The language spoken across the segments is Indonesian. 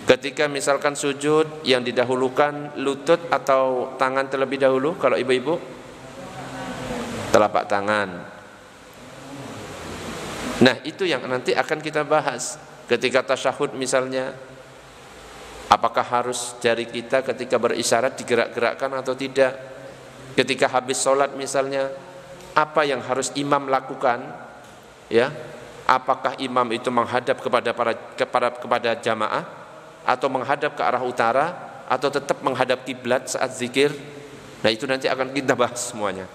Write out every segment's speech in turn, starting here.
Ketika misalkan sujud, yang didahulukan lutut atau tangan terlebih dahulu? Kalau ibu-ibu, telapak tangan. Nah, itu yang nanti akan kita bahas. Ketika tasyahud misalnya, apakah harus jari kita ketika berisyarat digerak-gerakkan atau tidak? Ketika habis sholat misalnya, apa yang harus imam lakukan? Ya, apakah imam itu menghadap kepada jamaah, atau menghadap ke arah utara, atau tetap menghadap kiblat saat zikir? Nah, itu nanti akan kita bahas semuanya.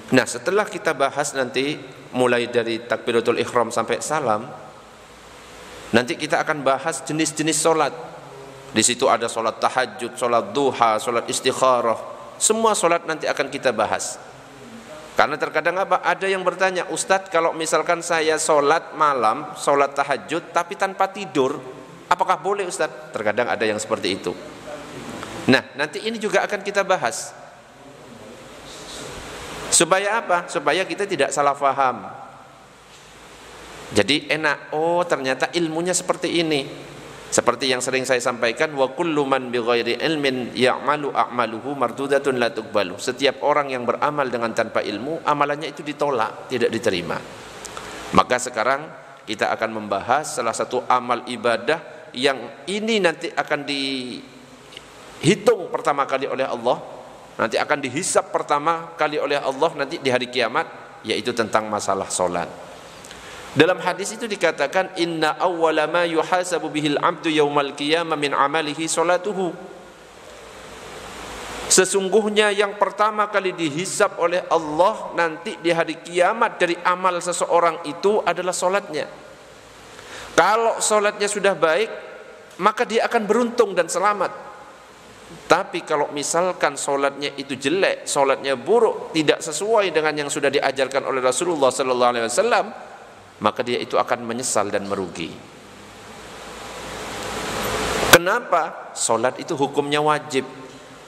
Nah, setelah kita bahas nanti mulai dari takbiratul ihram sampai salam, nanti kita akan bahas jenis-jenis solat. Di situ ada solat tahajud, solat duha, solat istikharah. Semua solat nanti akan kita bahas. Karena terkadang apa? Ada yang bertanya, Ustadz, kalau misalkan saya solat malam, solat tahajud, tapi tanpa tidur, apakah boleh Ustadz? Terkadang ada yang seperti itu. Nah, nanti ini juga akan kita bahas. Supaya apa? Supaya kita tidak salah faham. Jadi enak, oh ternyata ilmunya seperti ini. Seperti yang sering saya sampaikan, wa kullu man bighairi ilmin ya'malu a'maluhu mardudatun la tuqbalu. Setiap orang yang beramal dengan tanpa ilmu, amalannya itu ditolak, tidak diterima. Maka sekarang kita akan membahas salah satu amal ibadah yang ini nanti akan dihitung pertama kali oleh Allah, nanti akan dihisab pertama kali oleh Allah nanti di hari kiamat, yaitu tentang masalah solat. Dalam hadis itu dikatakan, inna awwala ma yuhasabu bihil abdu yaumal qiyamah min amalihi salatuhu. Sesungguhnya yang pertama kali dihisab oleh Allah nanti di hari kiamat dari amal seseorang itu adalah solatnya. Kalau solatnya sudah baik, maka dia akan beruntung dan selamat. Tapi kalau misalkan solatnya itu jelek, solatnya buruk, tidak sesuai dengan yang sudah diajarkan oleh Rasulullah sallallahu alaihi wasallam, maka dia itu akan menyesal dan merugi. Kenapa? Solat itu hukumnya wajib.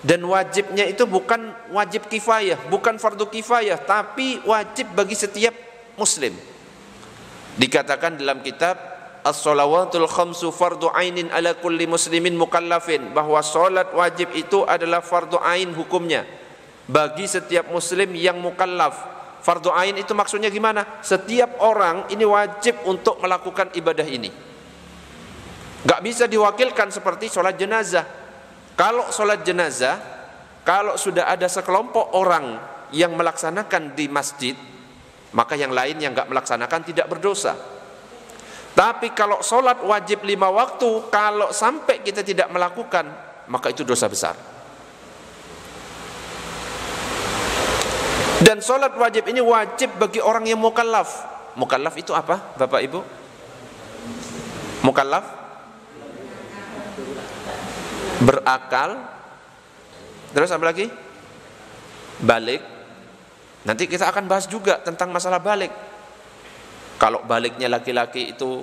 Dan wajibnya itu bukan wajib kifayah, bukan fardu kifayah, tapi wajib bagi setiap muslim. Dikatakan dalam kitab As-Shalawatul Khamsu fardu ainin ala kulli muslimin mukallafin, bahwa solat wajib itu adalah fardu ain hukumnya bagi setiap muslim yang mukallaf. Fardu ain itu maksudnya gimana? Setiap orang ini wajib untuk melakukan ibadah ini. Gak bisa diwakilkan seperti sholat jenazah. Kalau sholat jenazah, kalau sudah ada sekelompok orang yang melaksanakan di masjid, maka yang lain yang gak melaksanakan tidak berdosa. Tapi kalau sholat wajib 5 waktu, kalau sampai kita tidak melakukan, maka itu dosa besar. Dan sholat wajib ini wajib bagi orang yang mukallaf. Mukallaf itu apa, Bapak Ibu? Mukallaf berakal. Terus apa lagi? Balik. Nanti kita akan bahas juga tentang masalah balik. Kalau baliknya laki-laki itu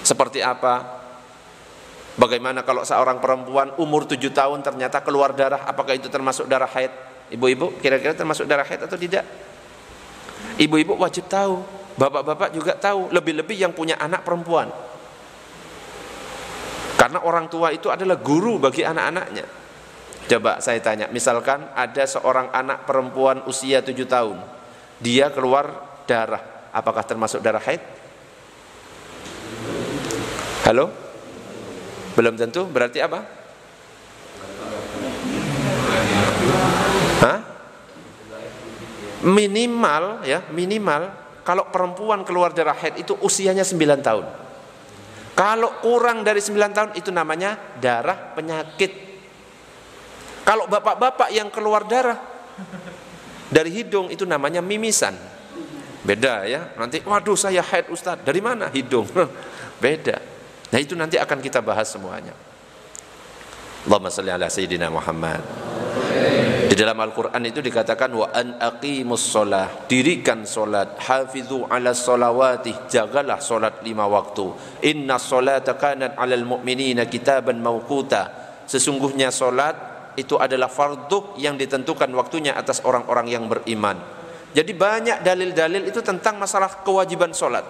seperti apa? Bagaimana kalau seorang perempuan umur 7 tahun ternyata keluar darah, apakah itu termasuk darah haid? Ibu-ibu kira-kira termasuk darah haid atau tidak? Ibu-ibu wajib tahu, bapak-bapak juga tahu, lebih-lebih yang punya anak perempuan. Karena orang tua itu adalah guru bagi anak-anaknya. Coba saya tanya, misalkan ada seorang anak perempuan usia 7 tahun, dia keluar darah, apakah termasuk darah haid? Halo? Belum tentu, berarti apa? Hah? Minimal ya, minimal kalau perempuan keluar darah haid itu usianya 9 tahun. Kalau kurang dari 9 tahun itu namanya darah penyakit. Kalau bapak-bapak yang keluar darah dari hidung itu namanya mimisan. Beda ya. Nanti waduh saya haid Ustaz. Dari mana? Hidung. Beda. Nah, itu nanti akan kita bahas semuanya. Allahumma shalli ala sayyidina Muhammad. Di dalam Al-Quran itu dikatakan wa an aqimus sholah, dirikan solat, hafizu ala sholawati, jagalah solat 5 waktu. Inna sholata kanat alal mu'minina kitaban mawquta, sesungguhnya solat itu adalah fardu yang ditentukan waktunya atas orang-orang yang beriman. Jadi banyak dalil-dalil itu tentang masalah kewajiban solat.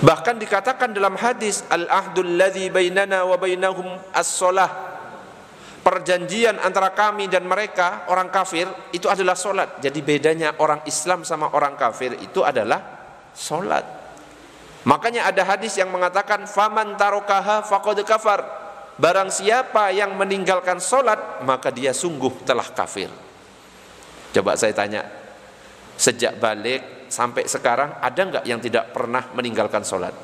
Bahkan dikatakan dalam hadis, al-ahdul ladzi bainana wa bainahum as-shalah, perjanjian antara kami dan mereka orang kafir itu adalah solat. Jadi bedanya orang Islam sama orang kafir itu adalah solat. Makanya ada hadis yang mengatakan faman tarokaha faqad kafar, barang siapa yang meninggalkan solat maka dia sungguh telah kafir. Coba saya tanya, sejak balik sampai sekarang ada enggak yang tidak pernah meninggalkan solat?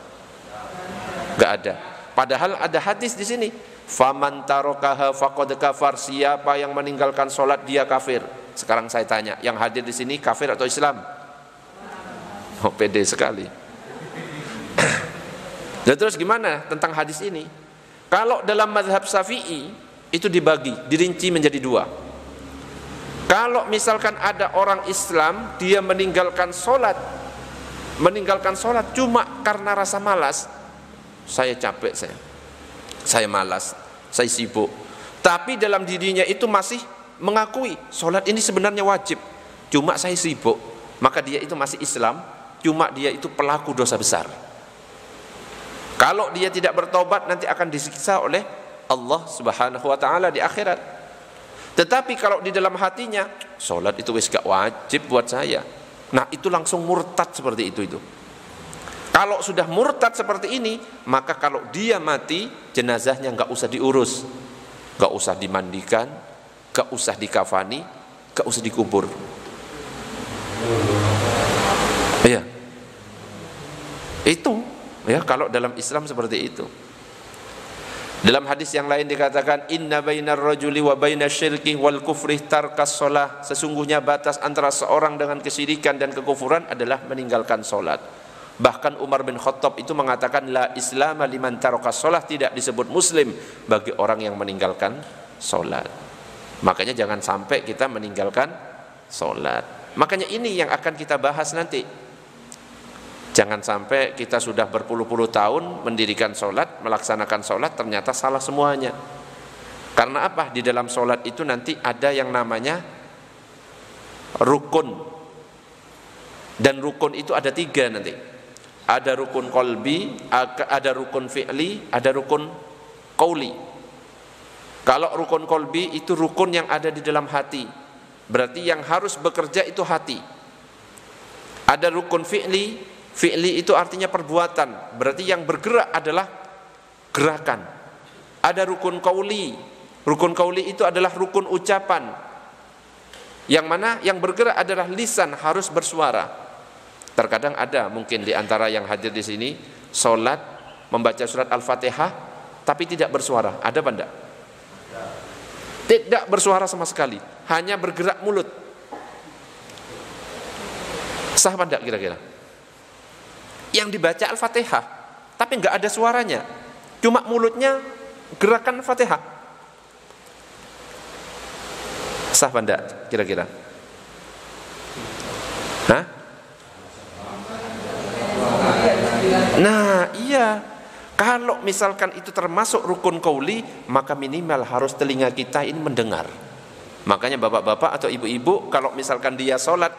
Enggak ada. Padahal ada hadis di sini, faman tarokaha faqad kafar, siapa yang meninggalkan solat dia kafir. Sekarang saya tanya, yang hadir di sini kafir atau Islam? Oh, pede sekali. Nah, terus gimana tentang hadis ini? Kalau dalam mazhab Syafi'i itu dibagi, dirinci menjadi dua. Kalau misalkan ada orang Islam dia meninggalkan solat cuma karena rasa malas, saya capek, saya malas, saya sibuk, tapi dalam dirinya itu masih mengakui solat ini sebenarnya wajib, cuma saya sibuk, maka dia itu masih Islam, cuma dia itu pelaku dosa besar. Kalau dia tidak bertobat nanti akan disiksa oleh Allah Subhanahu wa taala di akhirat. Tetapi kalau di dalam hatinya solat itu wis gak wajib buat saya, nah itu langsung murtad seperti itu. Kalau sudah murtad seperti ini, maka kalau dia mati jenazahnya gak usah diurus, gak usah dimandikan, gak usah dikafani, gak usah dikubur. Iya, itu ya kalau dalam Islam seperti itu. Dalam hadis yang lain dikatakan inna bainar rajuli wa baiнаsyirki wal kufri tarkas shalah, sesungguhnya batas antara seorang dengan kesyirikan dan kekufuran adalah meninggalkan salat. Bahkan Umar bin Khattab itu mengatakan la islama liman tarakas shalah, tidak disebut muslim bagi orang yang meninggalkan salat. Makanya jangan sampai kita meninggalkan salat. Makanya ini yang akan kita bahas nanti. Jangan sampai kita sudah berpuluh-puluh tahun mendirikan sholat, melaksanakan sholat, ternyata salah semuanya. Karena apa? Di dalam sholat itu nanti ada yang namanya rukun. Dan rukun itu ada 3 nanti. Ada rukun qalbi, ada rukun fi'li, ada rukun qauli. Kalau rukun qalbi itu rukun yang ada di dalam hati, berarti yang harus bekerja itu hati. Ada rukun fi'li, fi'li itu artinya perbuatan, berarti yang bergerak adalah gerakan. Ada rukun qauli, rukun qauli itu adalah rukun ucapan, yang mana yang bergerak adalah lisan, harus bersuara. Terkadang ada mungkin di antara yang hadir di sini sholat membaca surat Al-Fatihah tapi tidak bersuara, ada apa enggak? Tidak bersuara sama sekali, hanya bergerak mulut. Sah apa enggak kira-kira? Yang dibaca Al-Fatihah tapi enggak ada suaranya, cuma mulutnya gerakan Fatihah, sah apa enggak kira-kira? Hah? Nah iya, kalau misalkan itu termasuk rukun qauli, maka minimal harus telinga kita ini mendengar. Makanya bapak-bapak atau ibu-ibu kalau misalkan dia sholat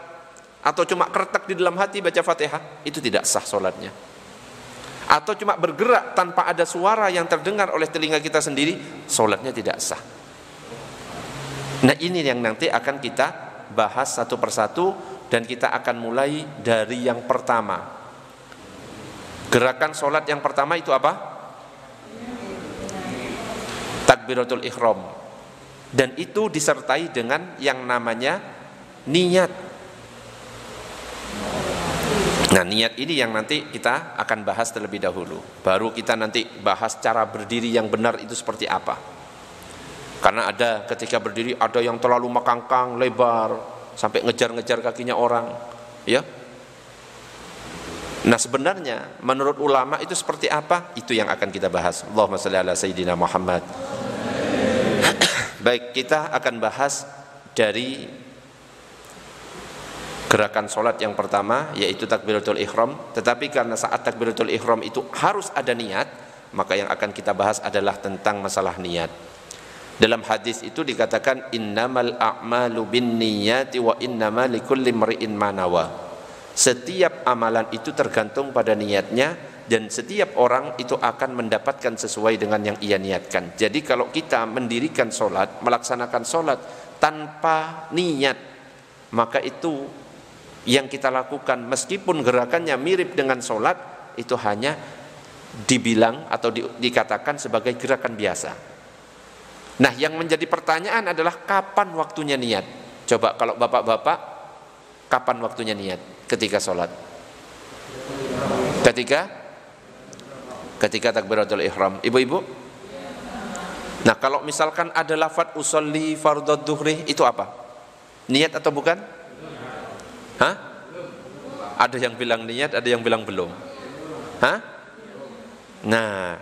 atau cuma kretek di dalam hati baca Fatihah, itu tidak sah sholatnya. Atau cuma bergerak tanpa ada suara yang terdengar oleh telinga kita sendiri, sholatnya tidak sah. Nah ini yang nanti akan kita bahas satu persatu, dan kita akan mulai dari yang pertama. Gerakan sholat yang pertama itu apa? Takbiratul ihram. Dan itu disertai dengan yang namanya niat. Nah niat ini yang nanti kita akan bahas terlebih dahulu, baru kita nanti bahas cara berdiri yang benar itu seperti apa. Karena ada ketika berdiri ada yang terlalu mekangkang, lebar, sampai ngejar-ngejar kakinya orang, ya. Nah sebenarnya menurut ulama itu seperti apa? Itu yang akan kita bahas. Allahumma shalli ala sayyidina Muhammad. Baik, kita akan bahas dari gerakan sholat yang pertama, yaitu takbiratul ihram. Tetapi karena saat takbiratul ihram itu harus ada niat, maka yang akan kita bahas adalah tentang masalah niat. Dalam hadis itu dikatakan innamal a'malu binniyati wa innamal likulli imri'in ma nawa. Setiap amalan itu tergantung pada niatnya, dan setiap orang itu akan mendapatkan sesuai dengan yang ia niatkan. Jadi kalau kita mendirikan sholat, melaksanakan sholat tanpa niat, maka itu yang kita lakukan meskipun gerakannya mirip dengan sholat, itu hanya dibilang atau dikatakan sebagai gerakan biasa. Nah, yang menjadi pertanyaan adalah kapan waktunya niat. Coba kalau bapak-bapak, kapan waktunya niat ketika sholat? Ketika takbiratul ihram. Ibu-ibu? Nah, kalau misalkan ada lafadz usolli fardhu dhuhri, itu apa? Niat atau bukan? Hah? Ada yang bilang niat, ada yang bilang belum. Hah? Nah,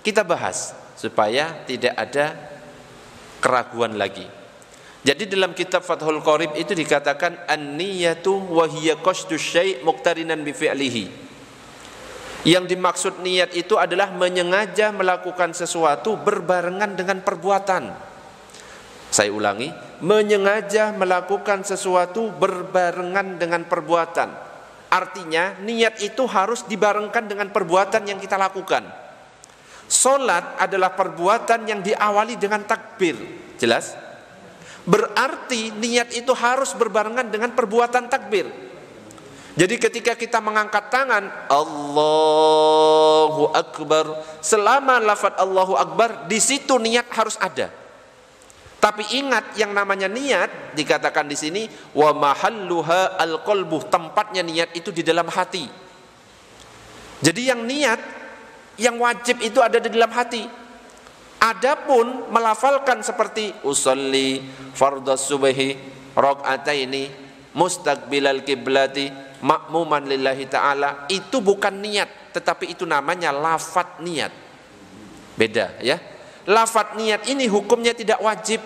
kita bahas supaya tidak ada keraguan lagi. Jadi dalam kitab Fathul Qorib itu dikatakan an-niyatu wa hiya qasdu syai' muqtarinan bi fi'lihi. Yang dimaksud niat itu adalah menyengaja melakukan sesuatu berbarengan dengan perbuatan. Saya ulangi, menyengaja melakukan sesuatu berbarengan dengan perbuatan. Artinya niat itu harus dibarengkan dengan perbuatan yang kita lakukan. Salat adalah perbuatan yang diawali dengan takbir. Jelas? Berarti niat itu harus berbarengan dengan perbuatan takbir. Jadi ketika kita mengangkat tangan Allahu Akbar, selama lafaz Allahu Akbar, di situ niat harus ada. Tapi ingat, yang namanya niat dikatakan di sini wa mahalluha al-qalbu, tempatnya niat itu di dalam hati. Jadi yang niat, yang wajib itu ada di dalam hati. Adapun melafalkan seperti usolli fardhus subhi rakaataini mustaqbilal kiblati ma'muman lillahi ta'ala, itu bukan niat, tetapi itu namanya lafadz niat. Beda ya. Lafadz niat ini hukumnya tidak wajib,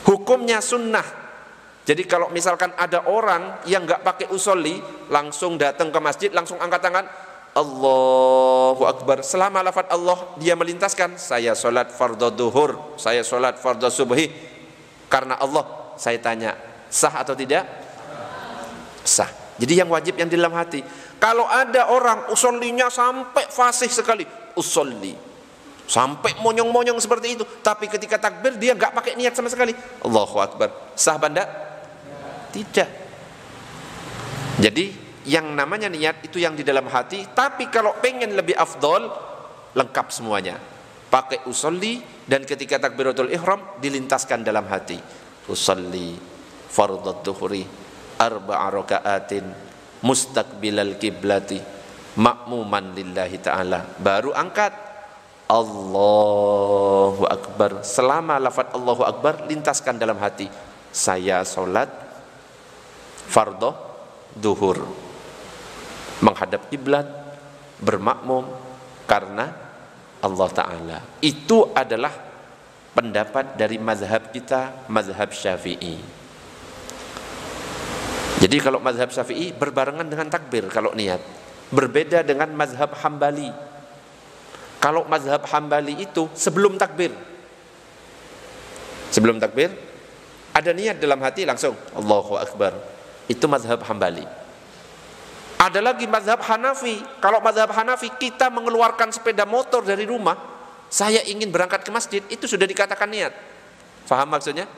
hukumnya sunnah. Jadi kalau misalkan ada orang yang nggak pakai usolli, langsung datang ke masjid, langsung angkat tangan Allahu Akbar, selama lafadz Allah dia melintaskan saya sholat fardhu duhur, saya sholat fardhu subhi karena Allah, saya tanya sah atau tidak? Sah. Jadi yang wajib yang di dalam hati. Kalau ada orang usollinya sampai fasih sekali, usolli sampai monyong-monyong seperti itu, tapi ketika takbir dia nggak pakai niat sama sekali, Allahu Akbar, sah banda? Tidak. Jadi yang namanya niat itu yang di dalam hati. Tapi kalau pengen lebih afdol, lengkap semuanya, pakai usolli, dan ketika takbiratul ihram dilintaskan dalam hati usolli fardhu dhuhri arba'a raka'atin mustaqbilal kiblati ma'muman lillahi ta'ala, baru angkat Allahu Akbar. Selama lafaz Allahu Akbar lintaskan dalam hati, saya sholat fardhu duhur, menghadap kiblat, bermakmum karena Allah Ta'ala. Itu adalah pendapat dari mazhab kita, mazhab Syafi'i. Jadi kalau mazhab Syafi'i berbarengan dengan takbir kalau niat, berbeda dengan mazhab Hambali. Kalau mazhab Hambali itu sebelum takbir, sebelum takbir ada niat dalam hati langsung Allahu Akbar. Itu mazhab Hambali. Ada lagi mazhab Hanafi. Kalau mazhab Hanafi, kita mengeluarkan sepeda motor dari rumah, saya ingin berangkat ke masjid, itu sudah dikatakan niat. Faham maksudnya?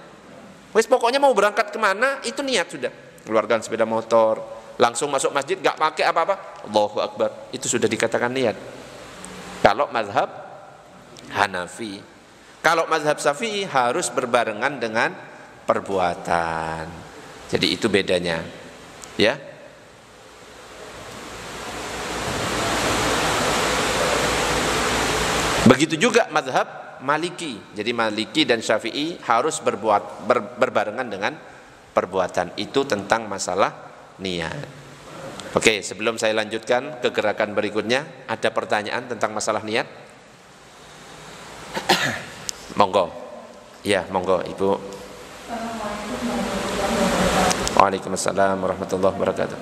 Wes pokoknya mau berangkat kemana, itu niat sudah. Keluarkan sepeda motor, langsung masuk masjid, gak pakai apa-apa, Allahu Akbar, itu sudah dikatakan niat. Kalau mazhab Hanafi. Kalau mazhab Syafi'i harus berbarengan dengan perbuatan. Jadi itu bedanya, ya. Begitu juga mazhab Maliki. Jadi Maliki dan Syafi'i harus berbarengan dengan perbuatan. Itu tentang masalah niat. Oke, sebelum saya lanjutkan ke gerakan berikutnya, ada pertanyaan tentang masalah niat? Monggo. Ya, monggo Ibu. Waalaikumsalam warahmatullahi wabarakatuh.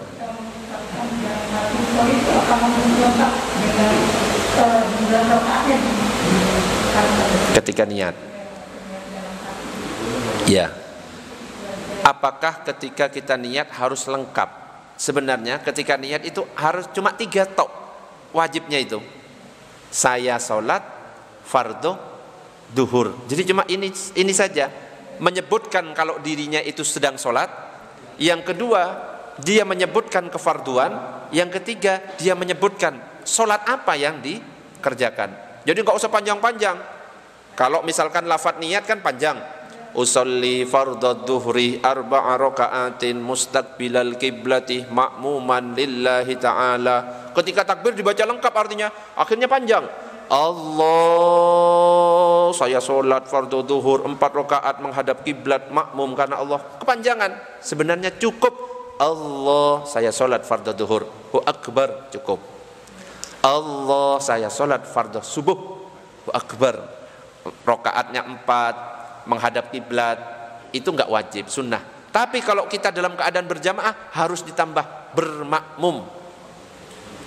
Ketika niat, ya. Apakah ketika kita niat harus lengkap? Sebenarnya ketika niat itu harus cuma 3 tok. wajibnya itu? Saya sholat fardu duhur. Jadi cuma ini saja, menyebutkan kalau dirinya itu sedang sholat. Yang kedua, dia menyebutkan kefarduan. Yang ketiga, dia menyebutkan sholat apa yang dikerjakan. Jadi nggak usah panjang-panjang. Kalau misalkan lafadz niat kan panjang. Usolli fardad duhri arba'a raka'atin mustaqbilal kiblati ma'muman lillahi ta'ala. Ketika takbir dibaca lengkap, artinya akhirnya panjang. Allah, saya sholat fardhu duhur 4 rakaat menghadap kiblat makmum karena Allah. Kepanjangan. Sebenarnya cukup Allah, saya sholat fardhu duhur, Hu akbar, cukup. Allah, saya sholat fardhu subuh, Hu akbar, rakaatnya 4, menghadap kiblat, itu enggak wajib, sunnah. Tapi kalau kita dalam keadaan berjamaah harus ditambah bermakmum.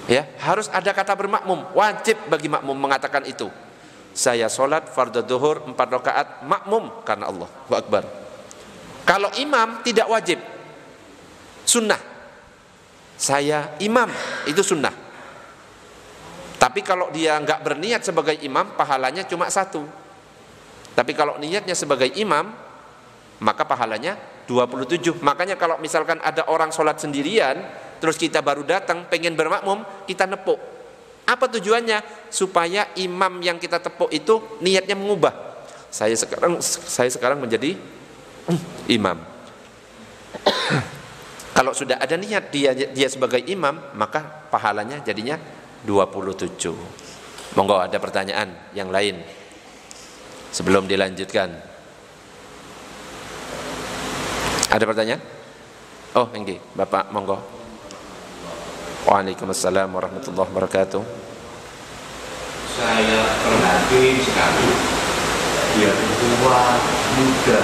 Ya, harus ada kata bermakmum, wajib bagi makmum mengatakan itu. Saya sholat fardhu duhur 4 rakaat makmum karena Allah, Allahu akbar. Kalau imam tidak wajib, sunnah. Saya imam, itu sunnah. Tapi kalau dia nggak berniat sebagai imam, pahalanya cuma 1. Tapi kalau niatnya sebagai imam, maka pahalanya 27. Makanya kalau misalkan ada orang sholat sendirian, terus kita baru datang pengen bermakmum, kita nepuk. Apa tujuannya? Supaya imam yang kita tepuk itu niatnya mengubah. Saya sekarang menjadi imam. Kalau sudah ada niat dia sebagai imam, maka pahalanya jadinya 27. Monggo ada pertanyaan yang lain sebelum dilanjutkan. Ada pertanyaan? Oh, enggak, Bapak, monggo. Waalaikumsalam warahmatullahi wabarakatuh. Saya perhatiin sekali, dia tua, muda,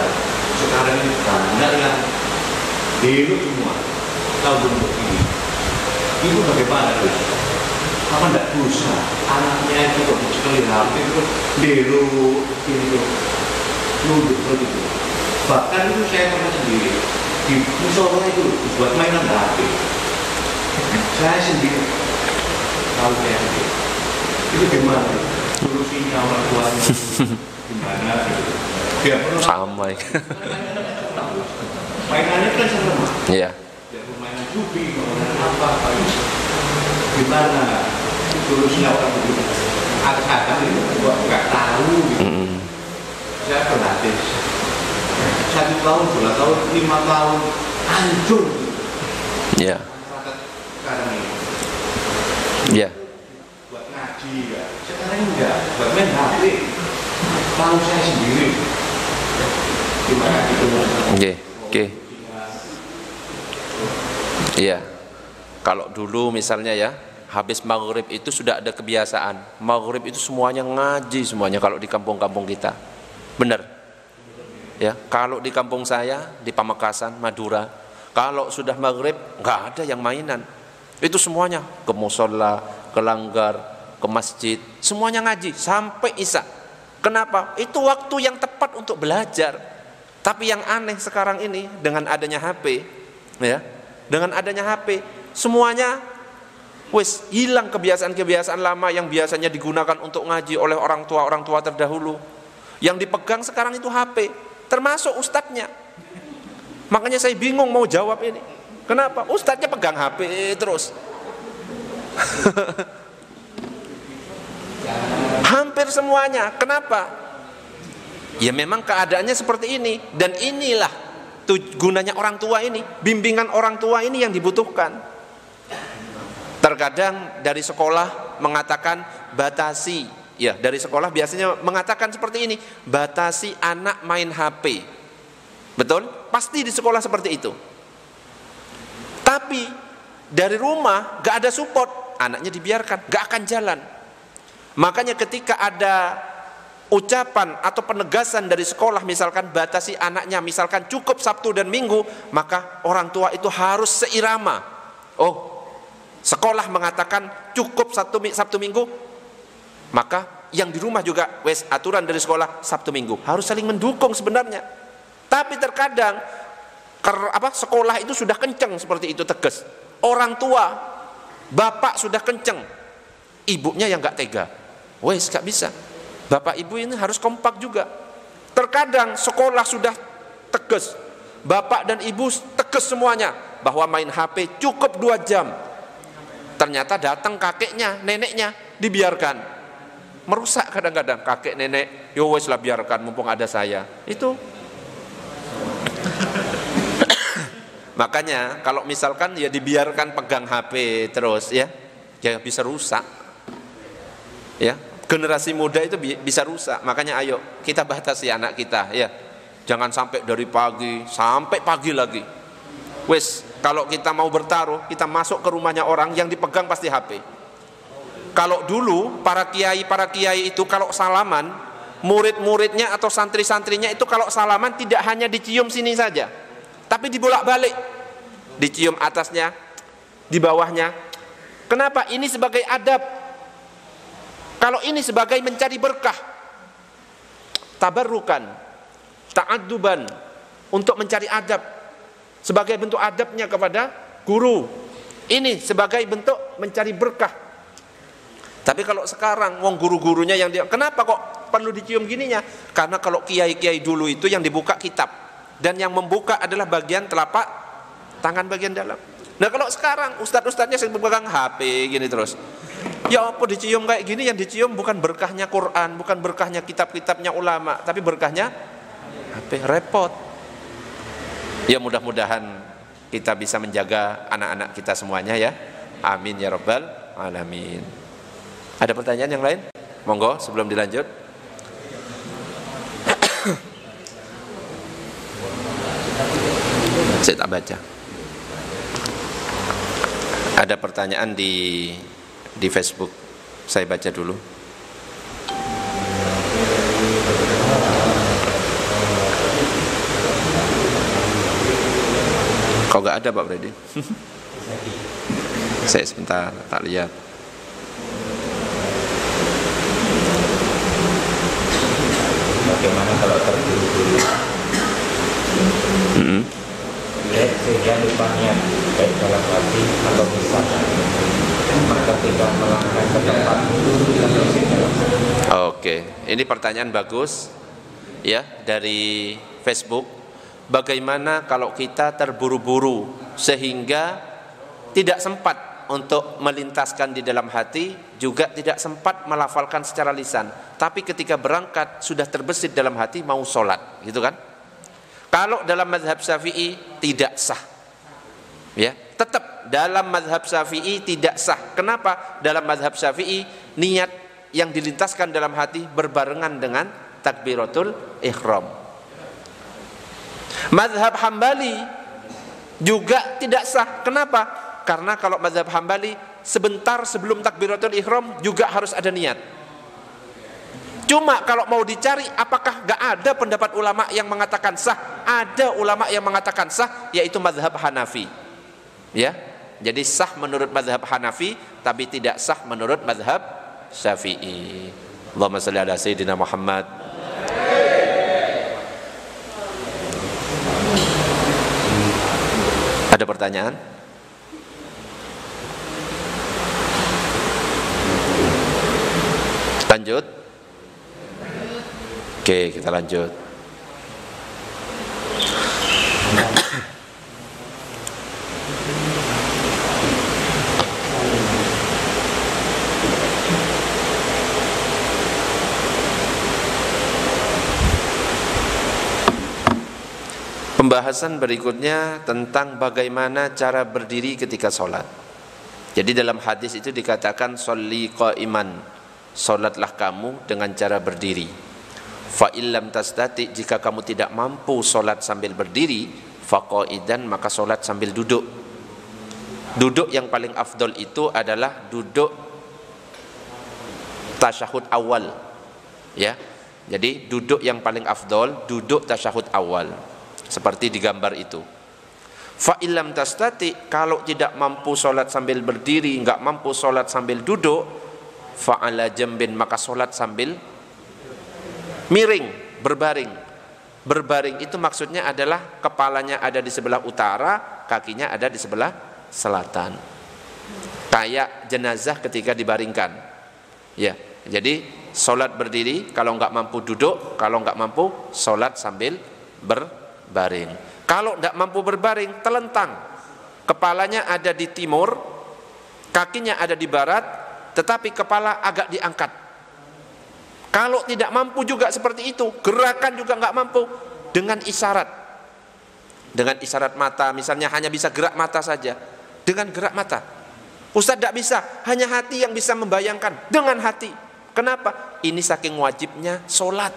sekarang ini banyak yang dulu semua tahu bentuk ini. Itu bagaimana tuh? Apa enggak dosa? Anaknya itu kok sekali HP itu dulu ini tuh nunduk begitu. Bahkan itu saya pernah sendiri di musola itu buat mainan HP. Saya sendiri tahu saya sendiri. Itu gimana? Solusinya orang tuanya gimana? Dia perlu sama. mainannya kan sama. Iya. Dia mainan jubi, mainan apa? Gimana? Solusinya orang begitu. Kadang itu nggak tahu. Gitu. Saya berlatih 1 tahun, 2 tahun, 5 tahun hancur. Iya. Sekarang ini. Iya. Buat ngaji ya. Sekarang enggak. Buat main HP. Tahu saya sendiri. Gimana gitu? Oke. Iya. Kalau dulu misalnya ya, habis maghrib itu sudah ada kebiasaan. Maghrib itu semuanya ngaji semuanya kalau di kampung-kampung kita. Benar. Ya, kalau di kampung saya di Pamekasan, Madura, kalau sudah maghrib nggak ada yang mainan. Itu semuanya ke musola, ke langgar, ke masjid, semuanya ngaji sampai isya. Kenapa? Itu waktu yang tepat untuk belajar. Tapi yang aneh sekarang ini dengan adanya HP, ya, dengan adanya HP, semuanya wis hilang kebiasaan-kebiasaan lama yang biasanya digunakan untuk ngaji oleh orang tua terdahulu. Yang dipegang sekarang itu HP, termasuk ustadznya. Makanya saya bingung mau jawab ini. Kenapa? Ustadznya pegang HP terus. Hampir semuanya. Kenapa? Ya memang keadaannya seperti ini. Dan inilah gunanya orang tua ini. Bimbingan orang tua ini yang dibutuhkan. Terkadang dari sekolah mengatakan batasi. Ya, dari sekolah biasanya mengatakan seperti ini. Batasi anak main HP. Betul? Pasti di sekolah seperti itu. Tapi dari rumah gak ada support, anaknya dibiarkan, gak akan jalan. Makanya ketika ada ucapan atau penegasan dari sekolah, misalkan batasi anaknya, misalkan cukup Sabtu dan Minggu, maka orang tua itu harus seirama. Oh, sekolah mengatakan cukup Sabtu Minggu, maka yang di rumah juga wes aturan dari sekolah Sabtu Minggu, harus saling mendukung sebenarnya. Tapi terkadang sekolah itu sudah kenceng seperti itu, tegas. Orang tua, bapak sudah kenceng. ibunya yang nggak tega. Wes, nggak bisa. Bapak ibu ini harus kompak juga. Terkadang sekolah sudah tegas, bapak dan ibu tegas semuanya bahwa main HP cukup 2 jam. Ternyata datang kakeknya, neneknya, dibiarkan. Merusak kadang-kadang kakek nenek. Yo wes lah, biarkan mumpung ada saya. Itu. Makanya kalau misalkan ya dibiarkan pegang HP terus ya bisa rusak. Ya, generasi muda itu bisa rusak. Makanya ayo kita batasi anak kita ya. Jangan sampai dari pagi sampai pagi lagi. Wes, kalau kita mau bertaruh, kita masuk ke rumahnya orang yang dipegang pasti HP. Kalau dulu para kiai itu kalau salaman, murid-muridnya atau santri-santrinya itu kalau salaman tidak hanya dicium sini saja, tapi dibolak-balik, dicium atasnya, di bawahnya. Kenapa? Ini sebagai adab. Kalau ini sebagai mencari berkah, tabarrukan, ta'adduban, untuk mencari adab, sebagai bentuk adabnya kepada guru. Ini sebagai bentuk mencari berkah. Tapi kalau sekarang wong guru-gurunya yang dia, kenapa kok perlu dicium gininya? Karena kalau kiai-kiai dulu itu yang dibuka kitab, dan yang membuka adalah bagian telapak tangan bagian dalam. Nah kalau sekarang ustadz-ustadznya sering pegang HP gini terus. Ya apa dicium kayak gini? Yang dicium bukan berkahnya Quran, bukan berkahnya kitab-kitabnya ulama, tapi berkahnya HP. Repot. Ya mudah-mudahan kita bisa menjaga anak-anak kita semuanya ya. Amin ya rabbal alamin. Ada pertanyaan yang lain? Monggo sebelum dilanjut. Saya tak baca. Ada pertanyaan di Facebook. Saya baca dulu. Kok gak ada Pak Freddy? Saya sebentar tak lihat. Bagaimana kalau terburu-buru sehingga lupa niat baik dalam hati atau lisan, maka tidak melangkah ke tempat Oke, ini pertanyaan bagus ya dari Facebook. Bagaimana kalau kita terburu-buru sehingga tidak sempat untuk melintaskan di dalam hati, juga tidak sempat melafalkan secara lisan, tapi ketika berangkat sudah terbesit dalam hati mau sholat, gitu kan? Kalau dalam mazhab Syafi'i tidak sah, ya tetap dalam mazhab Syafi'i tidak sah. Kenapa? Dalam mazhab Syafi'i niat yang dilintaskan dalam hati berbarengan dengan takbiratul ihram. Mazhab Hambali juga tidak sah. Kenapa? Karena kalau mazhab Hambali sebentar sebelum takbiratul ihram juga harus ada niat. Cuma kalau mau dicari apakah gak ada pendapat ulama yang mengatakan sah? Ada ulama yang mengatakan sah, yaitu mazhab Hanafi. Ya, jadi sah menurut mazhab Hanafi, tapi tidak sah menurut mazhab Syafi'i. Allahumma shalli ala sayyidina Muhammad. Ada pertanyaan? Lanjut. Oke, kita lanjut. Pembahasan berikutnya tentang bagaimana cara berdiri ketika sholat. Jadi dalam hadis itu dikatakan sholli qa'iman, sholatlah kamu dengan cara berdiri. Fa illam tastati, jika kamu tidak mampu sholat sambil berdiri, fa qa'idan, maka sholat sambil duduk. Duduk yang paling afdol itu adalah duduk tasyahud awal, ya. Jadi duduk yang paling afdol duduk tasyahud awal, seperti di gambar itu. Fa illam tastati, kalau tidak mampu sholat sambil berdiri, enggak mampu sholat sambil duduk, fa ala jambin, maka sholat sambil miring, berbaring. Berbaring itu maksudnya adalah kepalanya ada di sebelah utara, kakinya ada di sebelah selatan. Kayak jenazah ketika dibaringkan. Ya, jadi sholat berdiri, kalau nggak mampu duduk, kalau nggak mampu sholat sambil berbaring. Kalau nggak mampu berbaring, telentang, kepalanya ada di timur, kakinya ada di barat, tetapi kepala agak diangkat. Kalau tidak mampu juga seperti itu, gerakan juga nggak mampu, dengan isyarat, mata, misalnya hanya bisa gerak mata saja, dengan gerak mata. Ustaz tidak bisa, hanya hati yang bisa membayangkan, dengan hati. Kenapa? Ini saking wajibnya sholat.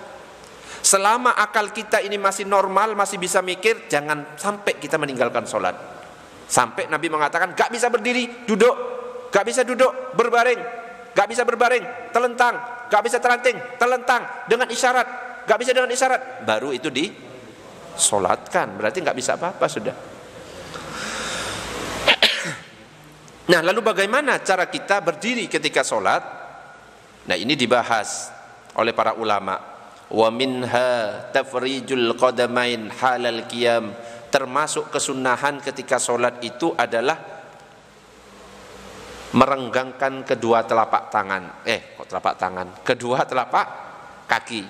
Selama akal kita ini masih normal, masih bisa mikir, jangan sampai kita meninggalkan sholat. Sampai Nabi mengatakan, gak bisa berdiri, duduk, gak bisa duduk, berbaring, gak bisa berbaring, telentang, gak bisa terlanting, telentang, dengan isyarat, gak bisa dengan isyarat, baru itu disolatkan. Berarti gak bisa apa-apa sudah. Nah, lalu bagaimana cara kita berdiri ketika sholat? Nah, ini dibahas oleh para ulama. Wa minha tafrijul qadamain halal qiyam. Termasuk kesunahan ketika sholat itu adalah merenggangkan kedua telapak tangan. Kedua telapak kaki.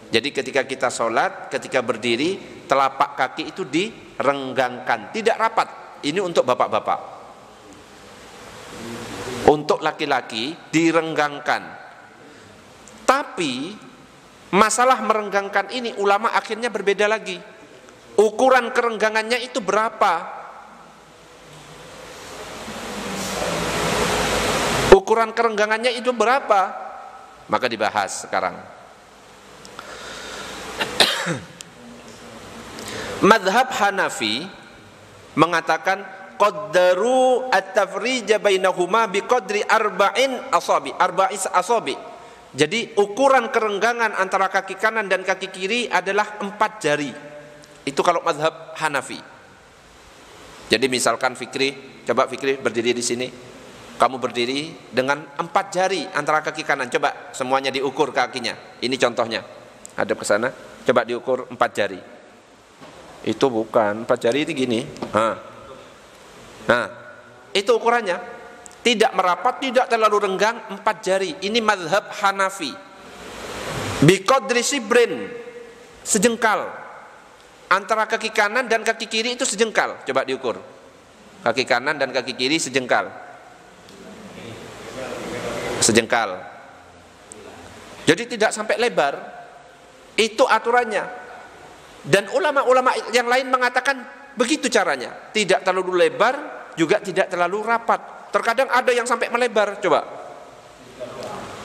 Jadi ketika kita sholat, ketika berdiri, telapak kaki itu direnggangkan, tidak rapat. Ini untuk bapak-bapak. Untuk laki-laki direnggangkan. Tapi masalah merenggangkan ini ulama akhirnya berbeda lagi. Ukuran kerenggangannya itu berapa? Ukuran kerenggangannya itu berapa? Maka dibahas sekarang. Madhab Hanafi mengatakan qaddaru at-tafrija bainahuma biqadri arba'in asabi. Jadi ukuran kerenggangan antara kaki kanan dan kaki kiri adalah 4 jari. Itu kalau mazhab Hanafi. Jadi misalkan Fikri, coba Fikri berdiri di sini. Kamu berdiri dengan 4 jari antara kaki kanan. Coba semuanya diukur kakinya. Ini contohnya. Hadap ke sana. Coba diukur 4 jari. Itu bukan 4 jari itu gini. Nah, itu ukurannya. Tidak merapat, tidak terlalu renggang, 4 jari. Ini mazhab Hanafi. Biqadri sibrin, sejengkal. Antara kaki kanan dan kaki kiri itu sejengkal. Coba diukur. Kaki kanan dan kaki kiri sejengkal. Sejengkal. Jadi tidak sampai lebar. Itu aturannya. Dan ulama-ulama yang lain mengatakan begitu caranya. Tidak terlalu lebar, juga tidak terlalu rapat. Terkadang ada yang sampai melebar, coba.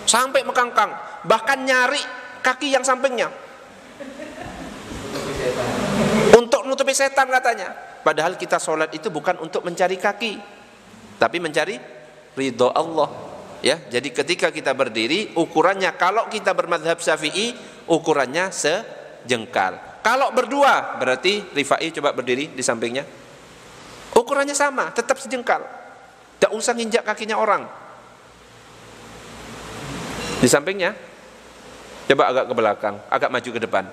Sampai mekangkang, bahkan nyari kaki yang sampingnya. Untuk nutupi setan katanya. Padahal kita sholat itu bukan untuk mencari kaki, tapi mencari ridho Allah. Ya, jadi ketika kita berdiri, ukurannya kalau kita bermadhab Syafi'i, ukurannya sejengkal. Kalau berdua, berarti Rifai coba berdiri di sampingnya. Ukurannya sama, tetap sejengkal. Tidak usah nginjak kakinya orang. Di sampingnya, coba agak ke belakang, agak maju ke depan.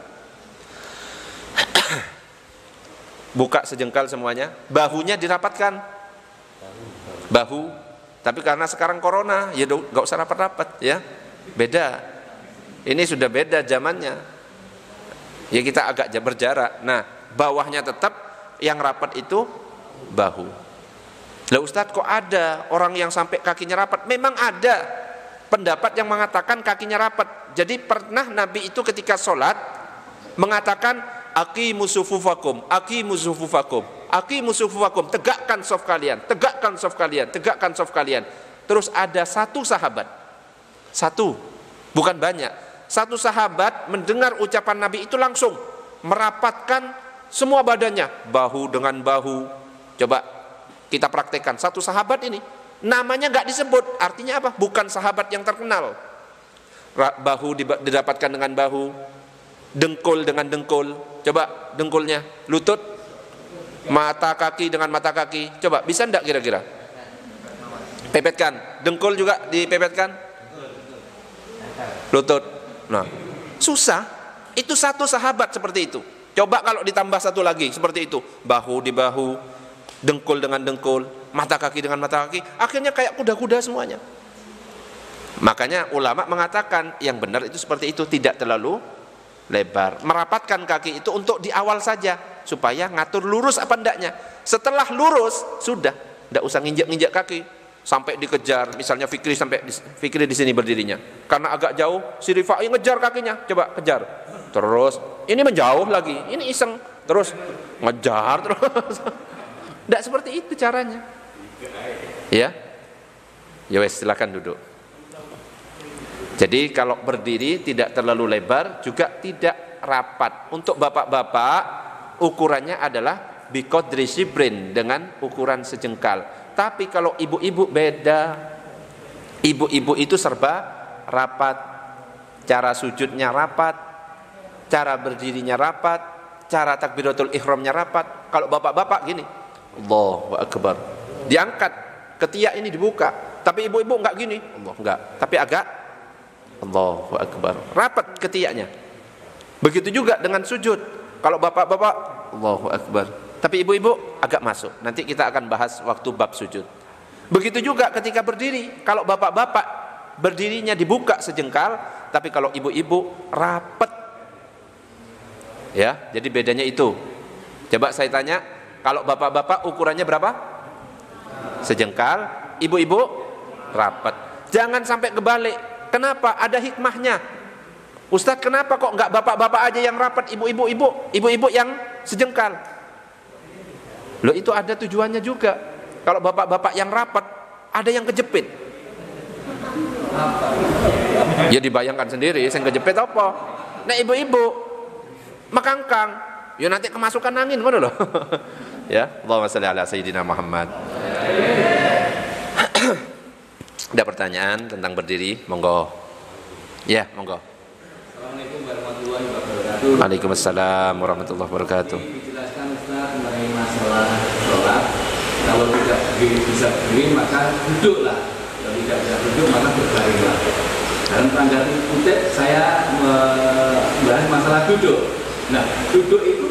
Buka sejengkal semuanya. Bahunya dirapatkan. Bahu. Tapi karena sekarang corona, ya gak usah rapat-rapat, ya. Beda. Ini sudah beda zamannya. Ya kita agak berjarak. Nah, bawahnya tetap, yang rapat itu bahu. Lah Ustadz, kok ada orang yang sampai kakinya rapat? Memang ada pendapat yang mengatakan kakinya rapat. Jadi pernah Nabi itu ketika sholat mengatakan aqimu sufufakum, aqimu sufufakum, aqimu sufufakum, tegakkan shaf kalian, tegakkan shaf kalian, tegakkan shaf kalian. Terus ada satu sahabat, satu, bukan banyak, satu sahabat mendengar ucapan Nabi itu langsung merapatkan semua badannya, bahu dengan bahu. Coba kita praktekkan, satu sahabat ini namanya nggak disebut, artinya apa? Bukan sahabat yang terkenal. Bahu didapatkan dengan bahu, dengkul dengan dengkul. Coba dengkulnya, lutut, mata kaki dengan mata kaki. Coba bisa enggak kira-kira? Pepetkan, dengkul juga dipepetkan. Lutut. Nah, susah. Itu satu sahabat seperti itu. Coba kalau ditambah satu lagi seperti itu, bahu di bahu, dengkul dengan dengkul, mata kaki dengan mata kaki, akhirnya kayak kuda-kuda semuanya. Makanya ulama mengatakan yang benar itu seperti itu, tidak terlalu lebar. Merapatkan kaki itu untuk di awal saja, supaya ngatur lurus apa ndaknya. Setelah lurus, sudah, ndak usah nginjak-nginjak kaki sampai dikejar. Misalnya Fikri di sini berdirinya, karena agak jauh, si Rifai ngejar kakinya, coba kejar. Terus ini menjauh lagi, ini iseng, terus ngejar terus. Ndak seperti itu caranya. Ya, ya wes, silakan duduk. Jadi kalau berdiri tidak terlalu lebar, juga tidak rapat. Untuk bapak-bapak ukurannya adalah biqadri shibrin, dengan ukuran sejengkal. Tapi kalau ibu-ibu beda. Ibu-ibu itu serba rapat, cara sujudnya rapat, cara berdirinya rapat, cara takbiratul ihramnya rapat. Kalau bapak-bapak gini, Allahu Akbar, diangkat ketiak ini dibuka. Tapi ibu-ibu enggak gini, Allah enggak, tapi agak Allahu Akbar, rapat ketiaknya. Begitu juga dengan sujud. Kalau bapak-bapak Allahu Akbar, tapi ibu-ibu agak masuk. Nanti kita akan bahas waktu bab sujud. Begitu juga ketika berdiri. Kalau bapak-bapak berdirinya dibuka sejengkal, tapi kalau ibu-ibu rapat. Ya, jadi bedanya itu. Coba saya tanya, kalau bapak-bapak ukurannya berapa? Sejengkal, ibu-ibu rapat. Jangan sampai kebalik. Kenapa? Ada hikmahnya. Ustadz, kenapa kok enggak bapak-bapak aja yang rapat, ibu-ibu yang sejengkal? Loh, itu ada tujuannya juga. Kalau bapak-bapak yang rapat, ada yang kejepit. Ya dibayangkan sendiri, yang kejepit apa? Nah, ibu-ibu makangkang, ya nanti kemasukan angin, ngono loh. Ya, Allahumma shalli ala sayyidina Muhammad. Ada pertanyaan tentang berdiri? Monggo. Ya, monggo. Assalamualaikum warahmatullahi wabarakatuh. Waalaikumsalam warahmatullahi wabarakatuh. Dijelaskan Ustaz mengenai masalah sholat. Kalau tidak bisa berdiri maka duduklah. Kalau tidak bisa duduk maka berbaringlah. Dalam tanda kutip saya membahas masalah duduk. Nah, duduk itu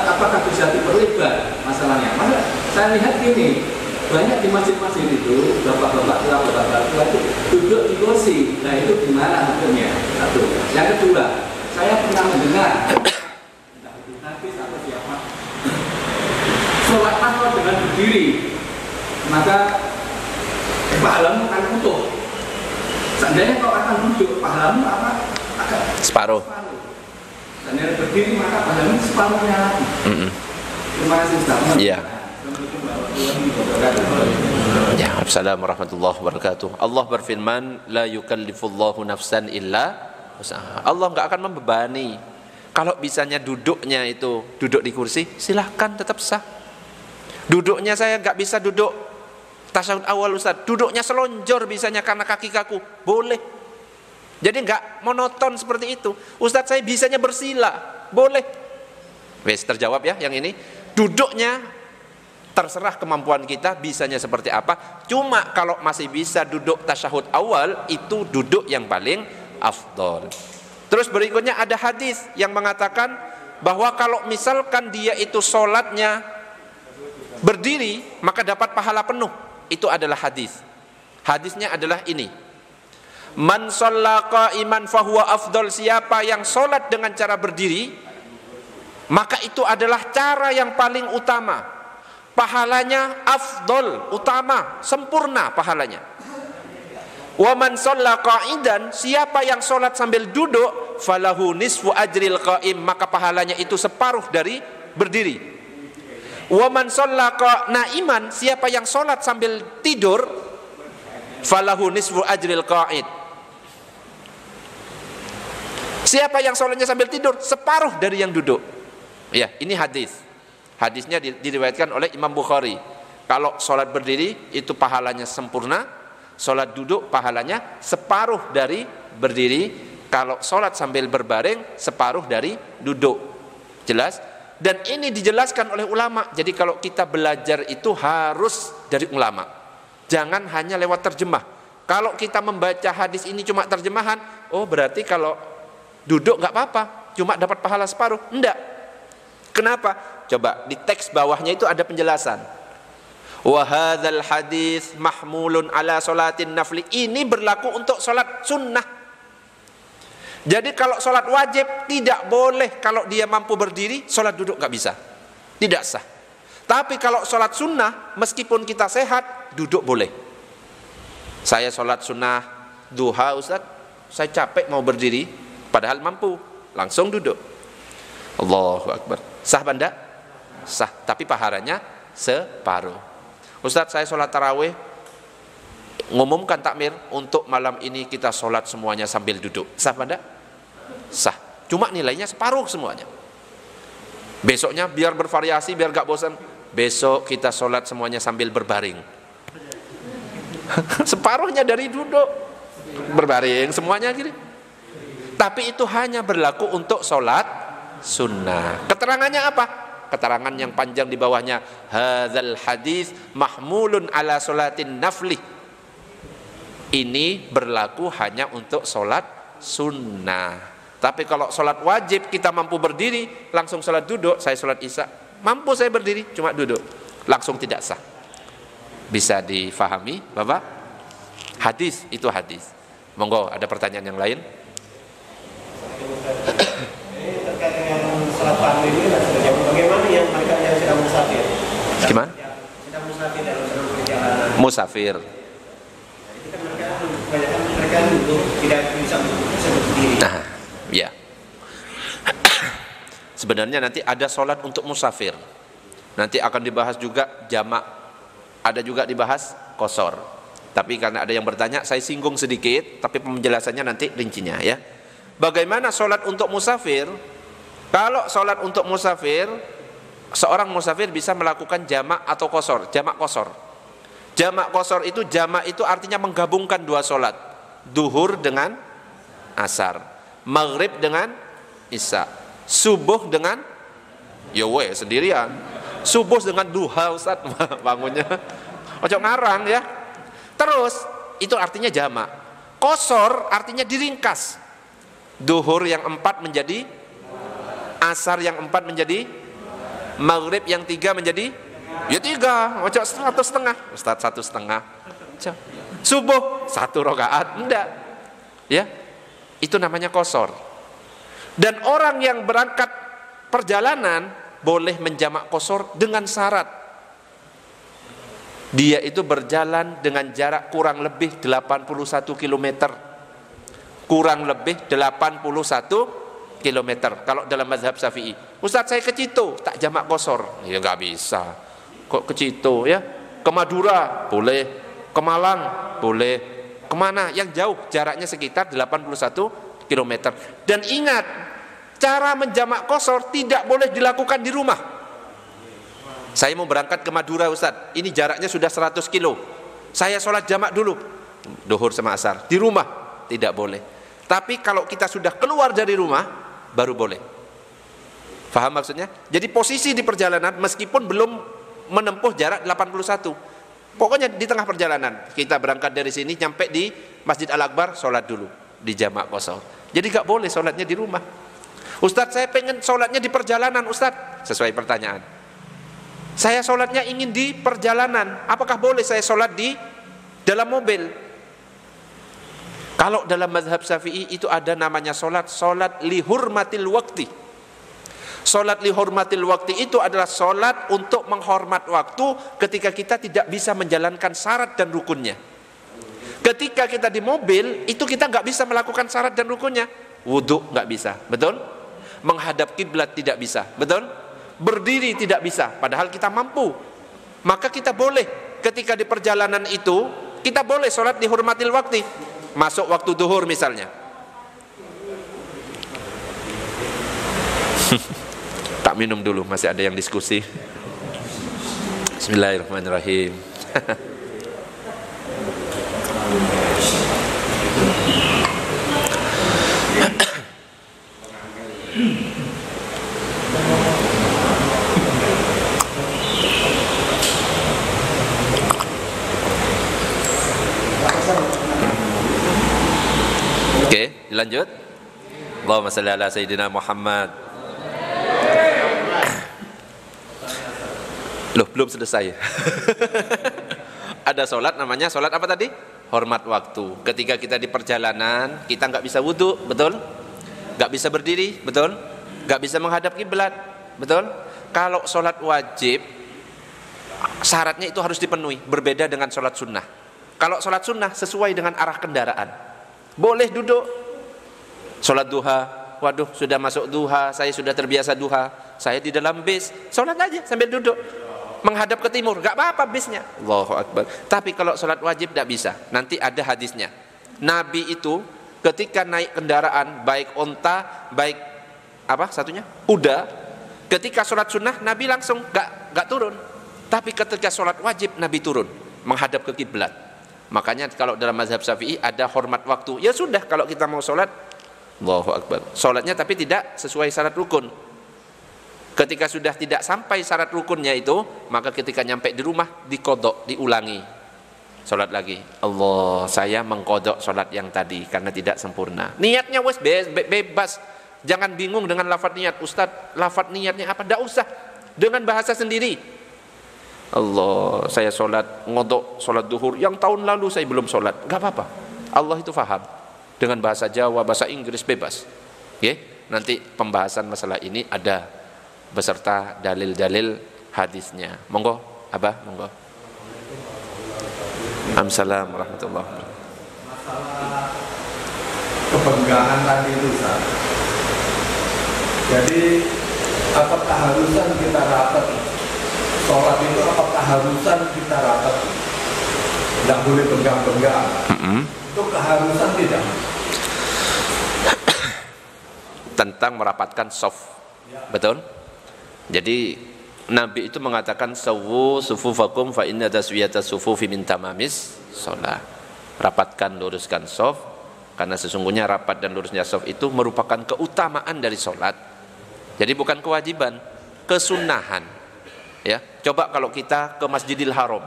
apakah bisa diperlebar masalahnya? Masa saya lihat gini, banyak di masjid-masjid itu bapak-bapak tua itu duduk di kursi. Nah, itu gimana hukumnya? Satu. Yang kedua, saya pernah mendengar entah itu hadis atau siapa, sholat asal dengan berdiri maka pahalamu akan utuh. Seandainya kau akan duduk, pahalamu apa? Agak Separuh. Seandainya berdiri maka pahalamu separuhnya lagi. Terima kasih Ustaz. Iya. Ya, assalamualaikum warahmatullahi wabarakatuh. Allah berfirman, la yukallifullahu nafsan illa usaha. Allah enggak akan membebani. Kalau bisanya duduknya itu duduk di kursi, silahkan, tetap sah. Duduknya saya enggak bisa duduk tasyahud awal Ustaz, duduknya selonjor bisanya karena kaki kaku, boleh. Jadi enggak monoton seperti itu. Ustaz, saya bisanya bersila, boleh. Wes, terjawab ya yang ini. Duduknya terserah kemampuan kita bisanya seperti apa. Cuma kalau masih bisa duduk tasyahud awal, itu duduk yang paling afdol. Terus berikutnya ada hadis yang mengatakan bahwa kalau misalkan dia itu sholatnya berdiri, maka dapat pahala penuh. Itu adalah hadis. Hadisnya adalah ini. Man shalla qa'iman fahuwa afdol. Siapa yang sholat dengan cara berdiri, maka itu adalah cara yang paling utama. Pahalanya afdol, utama, sempurna pahalanya. Wa man shalla qa'idan, siapa yang sholat sambil duduk, falahu nisfu ajril qa'im, maka pahalanya itu separuh dari berdiri. Wa man shalla na'iman, siapa yang sholat sambil tidur, falahu nisfu ajril qa'id. Siapa yang sholatnya sambil tidur, separuh dari yang duduk. Ya, ini hadis. Hadisnya diriwayatkan oleh Imam Bukhari. Kalau sholat berdiri itu pahalanya sempurna, sholat duduk pahalanya separuh dari berdiri. Kalau sholat sambil berbaring, separuh dari duduk. Jelas? Dan ini dijelaskan oleh ulama. Jadi kalau kita belajar itu harus dari ulama, jangan hanya lewat terjemah. Kalau kita membaca hadis ini cuma terjemahan, oh berarti kalau duduk gak apa-apa, cuma dapat pahala separuh. Enggak. Kenapa? Coba di teks bawahnya itu ada penjelasan. Wa hadzal hadis mahmulun ala salatin nafli. Ini berlaku untuk salat sunnah. Jadi kalau salat wajib tidak boleh kalau dia mampu berdiri, salat duduk nggak bisa, tidak sah. Tapi kalau salat sunnah, meskipun kita sehat, duduk boleh. Saya salat sunnah duha, Ustaz, saya capek mau berdiri, padahal mampu, langsung duduk. Allahu Akbar. Sah benda? Sah, tapi pahalanya separuh. Ustaz, saya sholat tarawih, ngumumkan takmir untuk malam ini kita sholat semuanya sambil duduk. Sah benda? Sah, cuma nilainya separuh semuanya. Besoknya biar bervariasi, biar gak bosan, besok kita sholat semuanya sambil berbaring. Separuhnya dari duduk, berbaring semuanya gini. Tapi itu hanya berlaku untuk sholat sunnah. Keterangannya apa? Keterangan yang panjang di bawahnya, hadzal hadis mahmulun ala sholatin nafli. Ini berlaku hanya untuk sholat sunnah. Tapi kalau sholat wajib kita mampu berdiri, langsung sholat duduk. Saya sholat isya, mampu saya berdiri, cuma duduk, langsung tidak sah. Bisa difahami Bapak? Hadis itu hadis. Monggo, ada pertanyaan yang lain? Terkait dengan salat tarawih ini, bagaimana yang mereka yang sedang musafir? Gimana? Sedang musafir dalam perjalanan. Musafir. Itu kan mereka duduk, tidak bisa berdiri. Nah, ya. Sebenarnya nanti ada sholat untuk musafir. Nanti akan dibahas juga jamak. Ada juga dibahas qasar. Tapi karena ada yang bertanya, saya singgung sedikit, tapi penjelasannya nanti rincinya ya. Bagaimana sholat untuk musafir? Kalau sholat untuk musafir, seorang musafir bisa melakukan jamak atau qasar. Jamak qasar. Jamak qasar itu, jamak itu artinya menggabungkan dua sholat. Duhur dengan asar, maghrib dengan isya, subuh dengan yawe sendirian, subuh dengan duha. Ustaz bangunnya ojo ngarang ya. Terus itu artinya jamak. Qasar artinya diringkas. Duhur yang 4 menjadi, asar yang 4 menjadi, maghrib yang 3 menjadi, ya 3, ojo 1,5, Ustaz 1,5, subuh 1 rakaat, enggak ya, itu namanya qasar. Dan orang yang berangkat perjalanan boleh menjamak qasar dengan syarat dia itu berjalan dengan jarak kurang lebih 81 km. Kurang lebih 81 km kalau dalam mazhab Syafi'i. Ustaz, saya ke Cito, tak jamak qasar. Ya nggak bisa. Kok ke Cito ya? Ke Madura boleh, ke Malang boleh. Kemana? Yang jauh, jaraknya sekitar 81 km. Dan ingat, cara menjamak qasar tidak boleh dilakukan di rumah. Saya mau berangkat ke Madura, Ustaz, ini jaraknya sudah 100 kilo. Saya sholat jamak dulu, duhur sama asar, di rumah tidak boleh. Tapi kalau kita sudah keluar dari rumah, baru boleh. Faham maksudnya? Jadi posisi di perjalanan, meskipun belum menempuh jarak 81, pokoknya di tengah perjalanan, kita berangkat dari sini, nyampe di Masjid Al-Akbar, sholat dulu di jamak qasar. Jadi gak boleh sholatnya di rumah. Ustaz, saya pengen sholatnya di perjalanan, Ustaz. Sesuai pertanyaan, saya sholatnya ingin di perjalanan, apakah boleh saya sholat di dalam mobil? Kalau dalam mazhab Syafi'i itu ada namanya sholat lihurmatil wakti. Sholat lihurmatil wakti itu adalah sholat untuk menghormat waktu ketika kita tidak bisa menjalankan syarat dan rukunnya. Ketika kita di mobil, itu kita nggak bisa melakukan syarat dan rukunnya. Wudhu nggak bisa, betul? Menghadap kiblat tidak bisa, betul? Berdiri tidak bisa, padahal kita mampu. Maka kita boleh ketika di perjalanan itu, kita boleh sholat lihurmatil wakti. Masuk waktu duhur misalnya, tak minum dulu, masih ada yang diskusi. Bismillahirrahmanirrahim. Oke, dilanjut. Allahumma shalli ala sayyidina Muhammad. Loh, belum selesai. Ada sholat namanya sholat apa tadi? Hormat waktu. Ketika kita di perjalanan, kita nggak bisa wudhu, betul? Nggak bisa berdiri, betul? Nggak bisa menghadap kiblat, betul? Kalau sholat wajib, syaratnya itu harus dipenuhi. Berbeda dengan sholat sunnah. Kalau sholat sunnah sesuai dengan arah kendaraan, boleh duduk. Sholat duha, waduh sudah masuk duha, saya sudah terbiasa duha, saya di dalam bis, sholat aja sambil duduk. Menghadap ke timur, gak apa-apa bisnya. Allahu Akbar. Tapi kalau sholat wajib gak bisa. Nanti ada hadisnya. Nabi itu ketika naik kendaraan, baik onta, baik apa satunya? Kuda. Ketika sholat sunnah, Nabi langsung gak turun. Tapi ketika sholat wajib, Nabi turun menghadap ke kiblat. Makanya kalau dalam mazhab Syafi'i ada hormat waktu. Ya sudah, kalau kita mau sholat, Allahu Akbar. Sholatnya tapi tidak sesuai syarat rukun. Ketika sudah tidak sampai syarat rukunnya itu, maka ketika nyampe di rumah dikodok, diulangi sholat lagi. Allah, saya mengkodok sholat yang tadi karena tidak sempurna. Niatnya wes bebas, jangan bingung dengan lafaz niat. Ustadz, lafaz niatnya apa? Tidak usah, dengan bahasa sendiri. Allah, saya sholat ngodok sholat duhur yang tahun lalu saya belum sholat, gak apa-apa. Allah itu faham. Dengan bahasa Jawa, bahasa Inggris bebas. Oke? Nanti pembahasan masalah ini ada beserta dalil-dalil hadisnya. Monggo, Abah, monggo. Assalamualaikum warahmatullahi wabarakatuh. Masalah kebanggaan tadi itu, Ustaz. Jadi apa keharusan kita rapat? Sholat itu apa keharusan kita rapat? Tidak boleh benggang-benggang. Itu keharusan tidak? Tentang merapatkan soft, betul? Jadi Nabi itu mengatakan sawu sufufakum fa inna taswiyata sufufi min tamamis shalah. Rapatkan, luruskan shaf, karena sesungguhnya rapat dan lurusnya shaf itu merupakan keutamaan dari sholat. Jadi bukan kewajiban, kesunahan. Ya, coba kalau kita ke Masjidil Haram.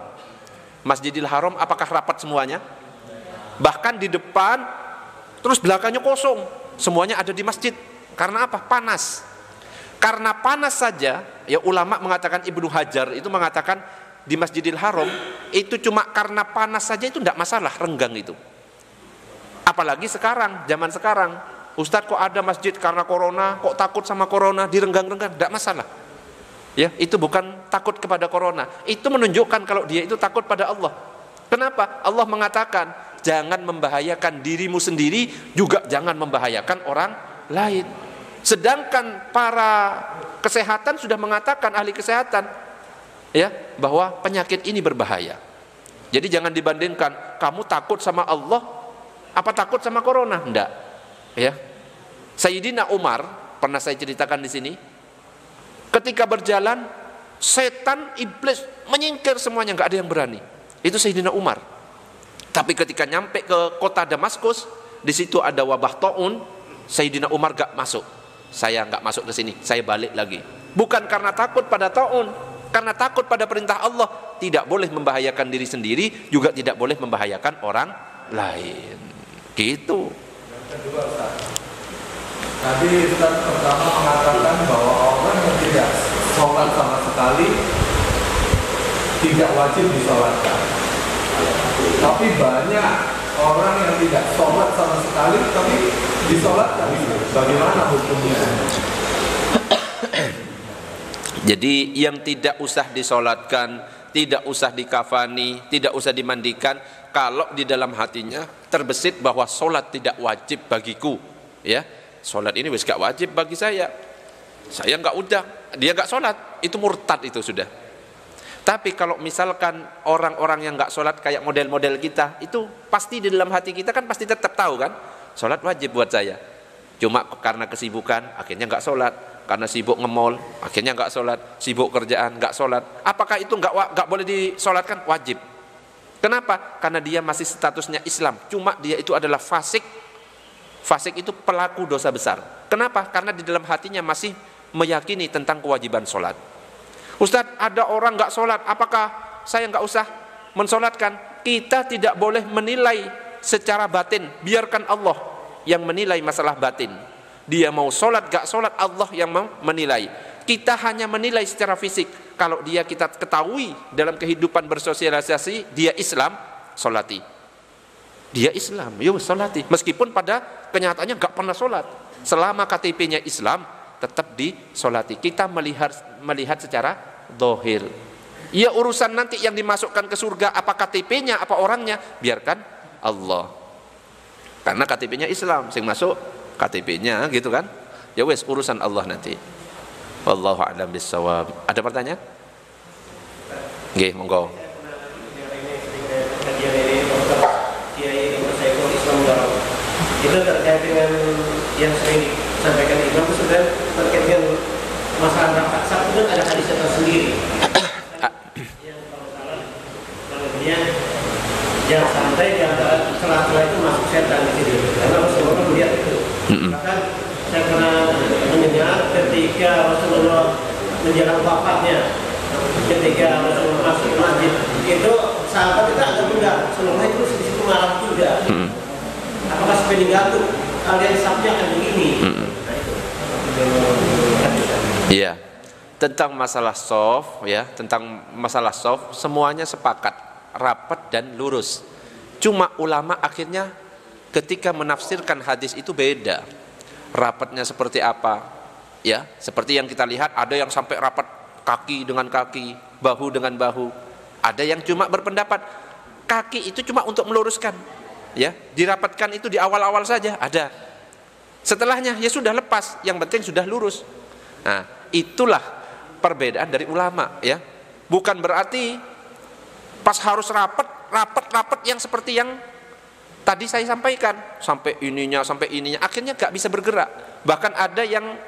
Masjidil Haram apakah rapat semuanya? Bahkan di depan terus belakangnya kosong. Semuanya ada di masjid. Karena apa? Panas. Karena panas saja, ya ulama mengatakan, Ibnu Hajar itu mengatakan di Masjidil Haram itu cuma karena panas saja itu tidak masalah, renggang itu. Apalagi sekarang, zaman sekarang, Ustadz kok ada masjid karena corona, kok takut sama corona, direnggang-renggang, tidak masalah. Ya, itu bukan takut kepada corona, itu menunjukkan kalau dia itu takut pada Allah. Kenapa? Allah mengatakan jangan membahayakan dirimu sendiri, juga jangan membahayakan orang lain. Sedangkan para kesehatan sudah mengatakan, ahli kesehatan, ya, bahwa penyakit ini berbahaya. Jadi jangan dibandingkan kamu takut sama Allah apa takut sama corona, enggak. Ya. Sayyidina Umar pernah saya ceritakan di sini, ketika berjalan setan iblis menyingkir semuanya, enggak ada yang berani. Itu Sayyidina Umar. Tapi ketika nyampe ke kota Damaskus, di situ ada wabah taun, Sayyidina Umar enggak masuk. Saya enggak masuk ke sini, saya balik lagi. Bukan karena takut pada taun, karena takut pada perintah Allah. Tidak boleh membahayakan diri sendiri, juga tidak boleh membahayakan orang lain. Gitu. Yang kedua, Ustaz. Tadi Ustaz pertama mengatakan bahwa orang yang tidak sholat sama sekali tidak wajib disolatkan. Tapi banyak orang yang tidak sholat sama sekali tapi disolatkan. Bagaimana hukumnya? Jadi yang tidak usah disolatkan, tidak usah dikafani, tidak usah dimandikan, kalau di dalam hatinya terbesit bahwa solat tidak wajib bagiku, ya, solat ini wis gak wajib bagi saya nggak udah, dia nggak solat, itu murtad, itu sudah. Tapi kalau misalkan orang-orang yang nggak solat kayak model-model kita, itu pasti di dalam hati kita kan pasti tetap tahu kan, solat wajib buat saya. Cuma karena kesibukan akhirnya nggak solat, karena sibuk nge-mall akhirnya nggak solat, sibuk kerjaan nggak solat. Apakah itu nggak boleh disolatkan? Wajib. Kenapa? Karena dia masih statusnya Islam, cuma dia itu adalah fasik. Fasik itu pelaku dosa besar. Kenapa? Karena di dalam hatinya masih meyakini tentang kewajiban solat. Ustadz, ada orang nggak solat, apakah saya nggak usah mensolatkan? Kita tidak boleh menilai secara batin, biarkan Allah yang menilai masalah batin. Dia mau solat gak solat, Allah yang menilai. Kita hanya menilai secara fisik. Kalau dia kita ketahui dalam kehidupan bersosialisasi dia Islam, solati. Dia Islam, yuk solati. Meskipun pada kenyataannya nggak pernah solat. Selama KTP-nya Islam, tetap disolati. Kita melihat secara dohir. Ya urusan nanti yang dimasukkan ke surga apa KTP-nya, apa orangnya, biarkan Allah. Karena KTP-nya Islam, sing masuk KTP-nya gitu kan. Ya wes urusan Allah nanti. Wallahu a'lam bissawab. Ada pertanyaan? Nggih, monggo. Itu terkait dengan yang sering disampaikan Imam itu sebenarnya terkait dengan masalah rapat satu kan ada hadisnya tersendiri. Yang kalau salah, kalau dia jangan sampai di antara celah-celah itu masuk setan di sini. Karena Rasulullah melihat itu. Bahkan saya pernah mendengar ketika Rasulullah menjelang wafatnya, ketika Rasulullah masuk masjid, itu sahabat kita agak mudah. Rasulullah itu di situ marah juga. Apakah seperti gantung kalian sabnya akan begini? Nah itu. Iya. Tentang masalah soft, ya, tentang masalah soft, semuanya sepakat, rapat dan lurus. Cuma ulama akhirnya ketika menafsirkan hadis itu beda. Rapatnya seperti apa? Ya, seperti yang kita lihat ada yang sampai rapat kaki dengan kaki, bahu dengan bahu. Ada yang cuma berpendapat kaki itu cuma untuk meluruskan. Ya, dirapatkan itu di awal-awal saja ada. Setelahnya ya sudah lepas, yang penting sudah lurus. Nah, itulah perbedaan dari ulama, ya. Bukan berarti pas harus rapat yang seperti yang tadi saya sampaikan, sampai ininya, akhirnya gak bisa bergerak. Bahkan ada yang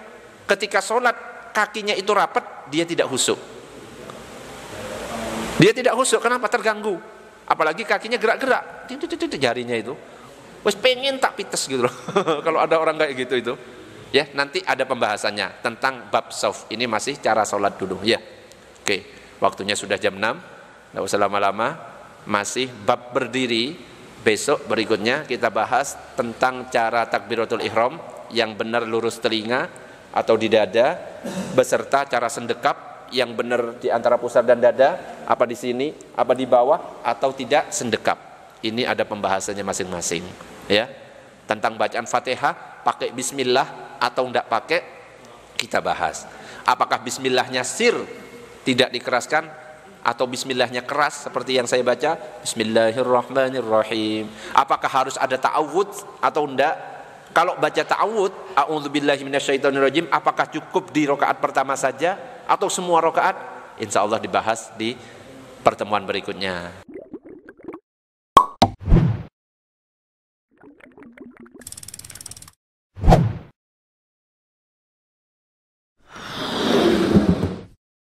ketika sholat kakinya itu rapat, dia tidak khusyuk. Dia tidak khusyuk, kenapa? Terganggu. Apalagi kakinya gerak-gerak, jarinya itu, wes pengen tak pites gitu loh. Kalau ada orang kayak gitu itu, ya nanti ada pembahasannya tentang bab sauf. Ini masih cara sholat dulu, ya. Oke, waktunya sudah jam 6, nggak usah lama-lama. Masih bab berdiri. Besok berikutnya kita bahas tentang cara takbiratul ihram yang benar lurus telinga atau di dada, beserta cara sendekap yang benar di antara pusar dan dada, apa di sini, apa di bawah, atau tidak sendekap. Ini ada pembahasannya masing-masing, ya. Tentang bacaan Fatihah, pakai bismillah atau tidak pakai, kita bahas. Apakah bismillahnya sir, tidak dikeraskan, atau bismillahnya keras seperti yang saya baca, bismillahirrahmanirrahim. Apakah harus ada ta'awud atau tidak? Kalau baca ta'awud, a'udzubillahi minasyaitonirrajim, apakah cukup di rakaat pertama saja atau semua rakaat? Insya Allah dibahas di pertemuan berikutnya.